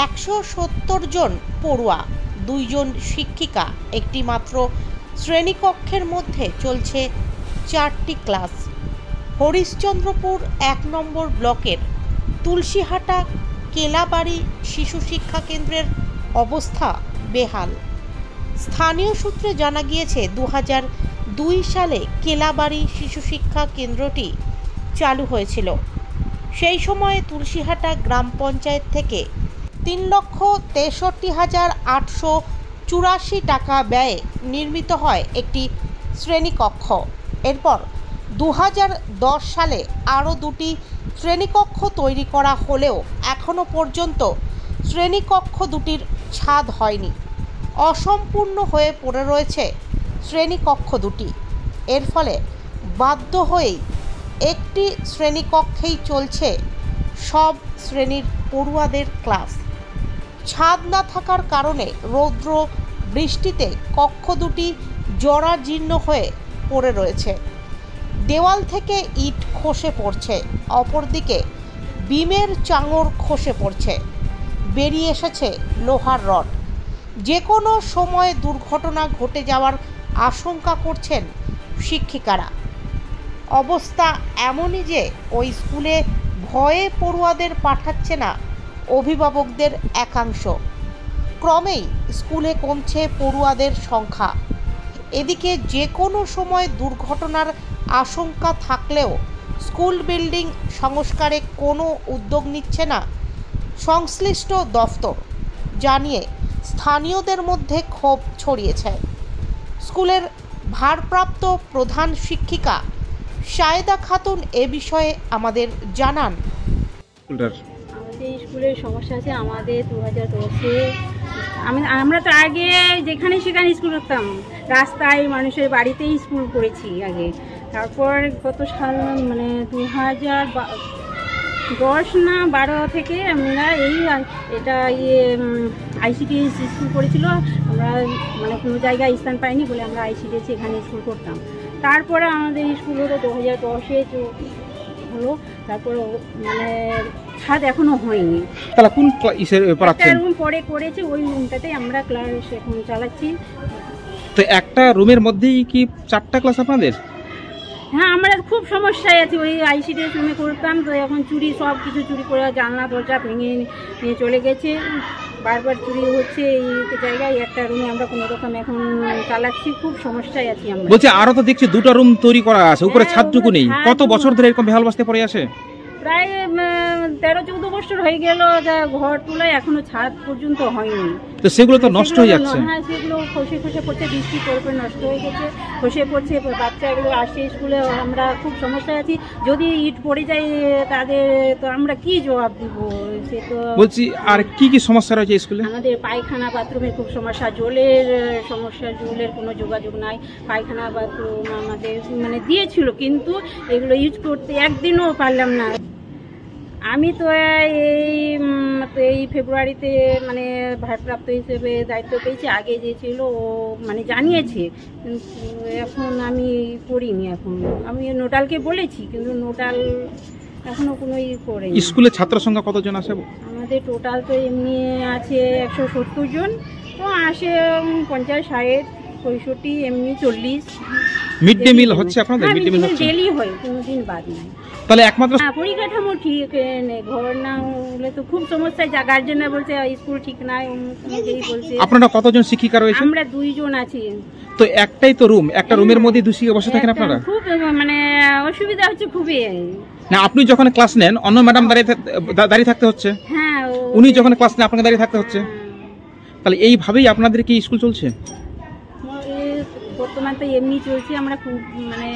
170 জন পড়ুয়া, 2 জন শিক্ষিকা, একটি মাত্র শ্রেণীকক্ষের মধ্যে চলছে 4টি ক্লাস। হরিশ্চন্দ্রপুর 1 নম্বর ব্লকের তুলসীহাটা কেলাবাড়ি শিশু শিক্ষা কেন্দ্রের অবস্থা বেহাল। স্থানীয় সূত্রে জানা গিয়েছে 2002 সালে কেলাবাড়ি শিশু শিক্ষা কেন্দ্রটি চালু হয়েছিল। সেই সময়ে তুলসীহাটা গ্রাম পঞ্চায়েত থেকে 3,63,884 টাকা ব্যয়ে নির্মিত হয় একটি শ্রেণীকক্ষ। এরপর 2010 সালে আরও 2টি শ্রেণীকক্ষ তৈরি করা হলেও এখনও পর্যন্ত শ্রেণীকক্ষ দুটির ছাদ হয়নি। অসম্পূর্ণ হয়ে পড়ে রয়েছে শ্রেণীকক্ষ দুটি। এর ফলে বাধ্য হয়েই একটি শ্রেণীকক্ষেই চলছে সব শ্রেণীর পড়ুয়াদের ক্লাস। ছাদ না থাকার কারণে রৌদ্র বৃষ্টিতে কক্ষ দুটি জরাজীর্ণ হয়ে পড়ে রয়েছে। দেওয়াল থেকে ইট খসে পড়ছে, অপরদিকে বিমের চাঙড় খসে পড়ছে, বেরিয়ে এসেছে লোহার রড। যে কোনো সময় দুর্ঘটনা ঘটে যাওয়ার আশঙ্কা করছেন শিক্ষিকারা। অবস্থা এমনই যে ওই স্কুলে ভয়ে পড়ুয়াদের পাঠাচ্ছে না অভিভাবকদের একাংশ। ক্রমেই স্কুলে কমছে পড়ুয়াদের সংখ্যা। এদিকে যে কোনো সময় দুর্ঘটনার আশঙ্কা থাকলেও স্কুল বিল্ডিং সংস্কারে কোনো উদ্যোগ নিচ্ছে না সংশ্লিষ্ট দফতর, জানিয়ে স্থানীয়দের মধ্যে ক্ষোভ ছড়িয়েছে। স্কুলের ভারপ্রাপ্ত প্রধান শিক্ষিকা সায়েদা খাতুন এ বিষয়ে আমাদের জানান। আমাদের স্কুলের সমস্যা আছে। আমাদের 2010-এ আমরা তো আগে যেখানে সেখানে স্কুল করতাম, রাস্তায় মানুষের বাড়িতেই স্কুল করেছি আগে। তারপর কত সাল মানে 2010 না 12 থেকে আমরা এটা আইসিডিএস স্কুল করেছিল। আমরা মানে কোনো জায়গায় স্থান পাইনি বলে আমরা আইসিডিএস এখানে স্কুল করতাম। তারপরে আমাদের স্কুল হলো 2010-এ হলো। তারপর মানে ছাদ এখনো হয়নি। তাহলে কোন রুম পরে করেছে, ওই রুমটাতে আমরা ক্লাস এখন চালাচ্ছি। তো একটা রুমের মধ্যেই কি 4টা ক্লাস আপনাদের? হ্যাঁ, আমরা খুব সমস্যায় আছি। ওই আইসিডিএস রুমে করতাম, তো এখন চুরি, সব কিছু চুরি করে জানলা দরজা ভেঙে নিয়ে চলে গেছে। বারবার চুরি হচ্ছে এই জায়গায়। একটা রুমে আমরা কোনো রকম এখন চালাচ্ছি, খুব সমস্যায় আছি আমরা। বলছি আরো তো দেখছি 2টা রুম তৈরি করা আছে, উপরে ছাদটুকু নেই। কত বছর ধরে এরকম বেহাল অবস্থায় পড়ে আছে? প্রায় 13-14 বছর হয়ে গেল। ঘর তুলে এখনো ছাদ পর্যন্ত হয়নি। তো সেগুলো তো নষ্ট হয়ে যাচ্ছে। হ্যাঁ, সেগুলো খসে পড়ছে, বৃষ্টি পড়বে নষ্ট হয়ে গেছে, খসে পড়ছে। বাচ্চাগুলো আসছে স্কুলে, আমরা খুব সমস্যায় আছি। যদি ইট পড়ে যায় তাদের, তো আমরা কি জবাব দিব? সে তো বলছি আর কি কি সমস্যা রয়েছে স্কুলে? আমাদের পায়খানা বাথরুমের খুব সমস্যা, জলের সমস্যা, জলের কোনো যোগাযোগ নাই। পায়খানা বাথরুম আমাদের মানে দিয়েছিল, কিন্তু এগুলো ইউজ করতে একদিনও পারলাম না। আমি তো এই ফেব্রুয়ারিতে মানে ভারপ্রাপ্ত হিসেবে দায়িত্ব পেয়েছি। আগে যে ছিল ও মানে জানিয়েছে, কিন্তু এখন আমি করিনি। এখন আমি নোটালকে বলেছি, কিন্তু নোটাল এখনো কোনো করেনি। স্কুলে ছাত্র সংখ্যা কতজন আছে? আমাদের টোটাল তো এমনি আছে 170 জন, তো আসে 50, 60, 65, এমনি 40। মিড ডে মিল হচ্ছে আপনাদের? মিড ডে মিল হচ্ছে ডেলি হয়, কোনোদিন বাদ নাই। তাহলে একমাত্র পরিকাঠামো ঠিক নেই, ঘর না হলে তো খুব সমস্যা। গার্জেনরা বলছে স্কুল ঠিক নাই, বলছে। আপনারা কতজন শিক্ষিকা রয়েছে? আমরা 2 জন আছি। তো একটাই তো রুম, একটা রুমের মধ্যে 2 শিক্ষক বসে থাকেন আপনারা? খুব মানে অসুবিধা হচ্ছে খুবই। না, আপনি যখন ক্লাস নেন অন্য ম্যাডাম দাঁড়িয়ে থাকতে হচ্ছে। হ্যাঁ, উনি যখন ক্লাস নেন আপনাকে দাঁড়িয়ে থাকতে হচ্ছে। তাহলে এইভাবেই আপনাদের কি স্কুল চলছে? বর্তমান তো এমনি চলছে। আমরা খুব মানে